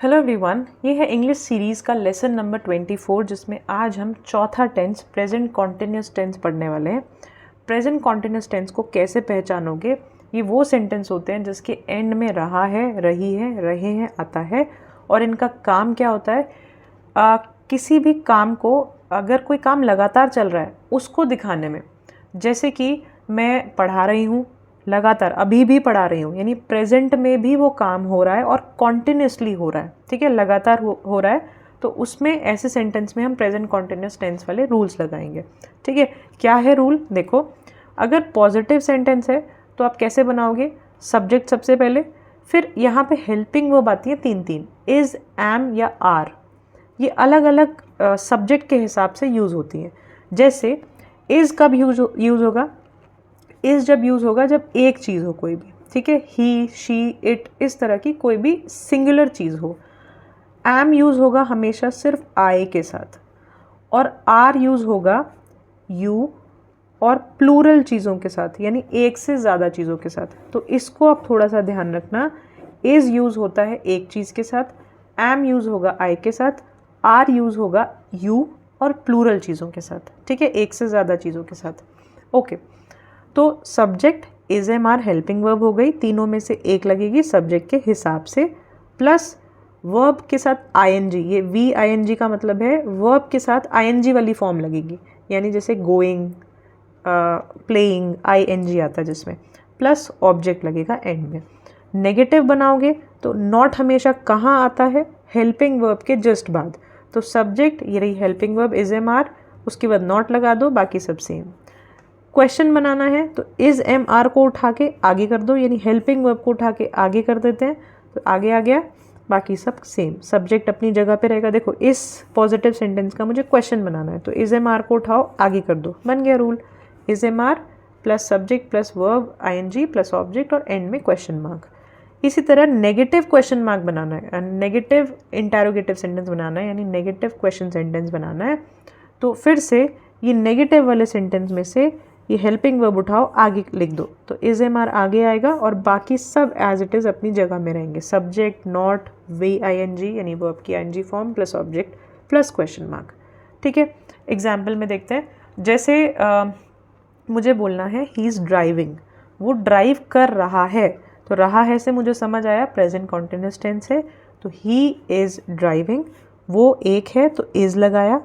Hello everyone, ये है English series का लेसन नंबर 24 जिसमें आज हम चौथा टेंस प्रेजेंट कॉन्टिन्यूस टेंस पढ़ने वाले हैं। प्रेजेंट कॉन्टिन्यूस टेंस को कैसे पहचानोगे? ये वो सेंटेंस होते हैं जिसके एंड में रहा है, रही है, रहे हैं आता है और इनका काम क्या होता है? किसी भी काम को, अगर कोई काम लगातार चल रहा है उसको दिखाने में। जैसे कि मैं पढ़ा रही हूँ, लगातार अभी भी पढ़ा रही हूँ, यानी प्रेजेंट में भी वो काम हो रहा है और कॉन्टिन्यूसली हो रहा है। ठीक है, लगातार हो रहा है, तो उसमें ऐसे सेंटेंस में हम प्रेजेंट कॉन्टिन्यूस टेंस वाले रूल्स लगाएंगे। ठीक है, क्या है रूल? देखो, अगर पॉजिटिव सेंटेंस है तो आप कैसे बनाओगे? सब्जेक्ट सबसे पहले, फिर यहाँ पे हेल्पिंग वर्ब आती है तीन, इज़, एम या आर। ये अलग अलग सब्जेक्ट के हिसाब से यूज़ होती हैं। जैसे इज़ कब यूज़ होगा? इज़ जब यूज़ होगा जब एक चीज़ हो कोई भी। ठीक है, ही, शी, इट, इस तरह की कोई भी सिंगुलर चीज़ हो। एम यूज़ होगा हमेशा सिर्फ आई के साथ, और आर यूज़ होगा यू और प्लूरल चीज़ों के साथ, यानी एक से ज़्यादा चीज़ों के साथ। तो इसको आप थोड़ा सा ध्यान रखना। इज़ यूज़ होता है एक चीज़ के साथ, एम यूज़ होगा आई के साथ, आर यूज़ होगा यू और प्लूरल चीज़ों के साथ। ठीक है, एक से ज़्यादा चीज़ों के साथ। ओके, तो subject is am are helping verb हो गई, तीनों में से एक लगेगी सब्जेक्ट के हिसाब से, प्लस वर्ब के साथ आईएनजी। ये वी आईएनजी का मतलब है वर्ब के साथ आईएनजी वाली फॉर्म लगेगी, यानी जैसे गोइंग, प्लेइंग, आईएनजी आता है जिसमें, प्लस ऑब्जेक्ट लगेगा एंड में। नेगेटिव बनाओगे तो नॉट हमेशा कहाँ आता है? हेल्पिंग वर्ब के जस्ट बाद। तो सब्जेक्ट ये रही helping verb is am are, उसके बाद नॉट लगा दो, बाकी सब सेम। क्वेश्चन बनाना है तो इज़ एम आर को उठा के आगे कर दो, यानी हेल्पिंग वर्ब को उठा के आगे कर देते हैं, तो आगे आ गया, बाकी सब सेम। सब्जेक्ट अपनी जगह पे रहेगा। देखो, इस पॉजिटिव सेंटेंस का मुझे क्वेश्चन बनाना है तो इज़ एम आर को उठाओ आगे कर दो, बन गया rule. Is am are plus subject plus verb ING plus object और एंड में क्वेश्चन मार्क। इसी तरह नेगेटिव क्वेश्चन मार्क बनाना है, नेगेटिव इंटरोगेटिव सेंटेंस बनाना है, यानी नेगेटिव क्वेश्चन सेंटेंस बनाना है। तो फिर से ये नेगेटिव वाले सेंटेंस में से ये हेल्पिंग वर्ब उठाओ आगे लिख दो, तो इज एम आर आगे आएगा और बाकी सब एज इट इज़ अपनी जगह में रहेंगे। सब्जेक्ट, नॉट, वी आईएनजी यानी वर्ब की ING form plus object plus question mark. ठीक है, एग्जाम्पल में देखते हैं। जैसे मुझे बोलना है ही इज़ ड्राइविंग, वो ड्राइव कर रहा है, तो रहा है से मुझे समझ आया प्रेजेंट कॉन्टिन्यूस टेंस है, तो ही इज़ ड्राइविंग, वो एक है तो इज़ लगाया।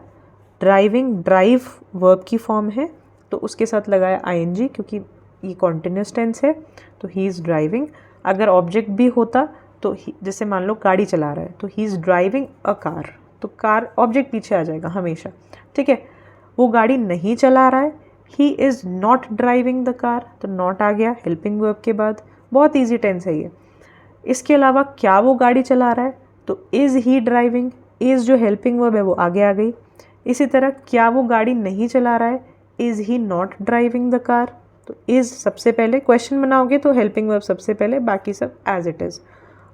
ड्राइविंग ड्राइव वर्ब की फॉर्म है तो उसके साथ लगाया आईएनजी क्योंकि ये कॉन्टिन्यूस टेंस है, तो ही इज़ ड्राइविंग। अगर ऑब्जेक्ट भी होता तो जैसे मान लो गाड़ी चला रहा है तो he is driving a car, तो कार ऑब्जेक्ट पीछे आ जाएगा हमेशा। ठीक है, वो गाड़ी नहीं चला रहा है, he is not driving the car, तो नॉट आ गया हेल्पिंग वर्ब के बाद। बहुत ईजी टेंस है ये। इसके अलावा क्या वो गाड़ी चला रहा है, तो इज़ ही ड्राइविंग, इज़ जो हेल्पिंग वर्ब है वो आगे आ गई। इसी तरह क्या वो गाड़ी नहीं चला रहा है, is he not driving the car, तो इज़ सबसे पहले। क्वेश्चन बनाओगे तो हेल्पिंग वर्ब सबसे पहले, बाकी सब एज इट इज़।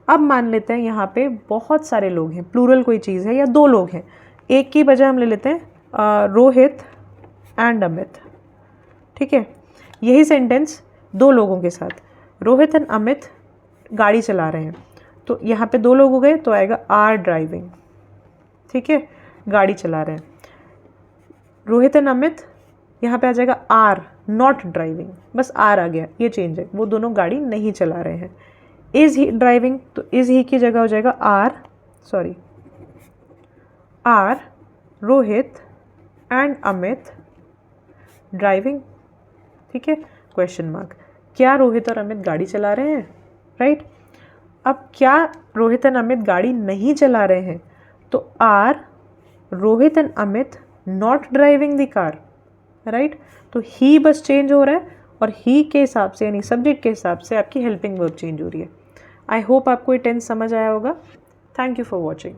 अब मान लेते हैं यहाँ पे बहुत सारे लोग हैं, प्लूरल कोई चीज़ है या दो लोग हैं, एक की बजाय हम ले लेते हैं रोहित एंड अमित। ठीक है, यही सेंटेंस दो लोगों के साथ, रोहित एंड अमित गाड़ी चला रहे हैं, तो यहाँ पे दो लोग हो गए तो आएगा आर ड्राइविंग। ठीक है, गाड़ी चला रहे हैं। रोहित एंड अमित यहाँ पे आ जाएगा आर नॉट ड्राइविंग, बस आर आ गया, ये चेंज है, वो दोनों गाड़ी नहीं चला रहे हैं। इज़ ही ड्राइविंग, तो इज़ ही की जगह हो जाएगा are Rohit and Amit driving. ठीक है, क्वेश्चन मार्क। क्या रोहित और अमित गाड़ी चला रहे हैं? राइट। अब क्या रोहित एंड अमित गाड़ी नहीं चला रहे हैं, तो are Rohit and Amit not driving the car. Right, तो ही बस चेंज हो रहा है और ही के हिसाब से यानी सब्जेक्ट के हिसाब से आपकी हेल्पिंग वर्ब चेंज हो रही है। आई होप आपको ये टेंस समझ आया होगा। Thank you for watching.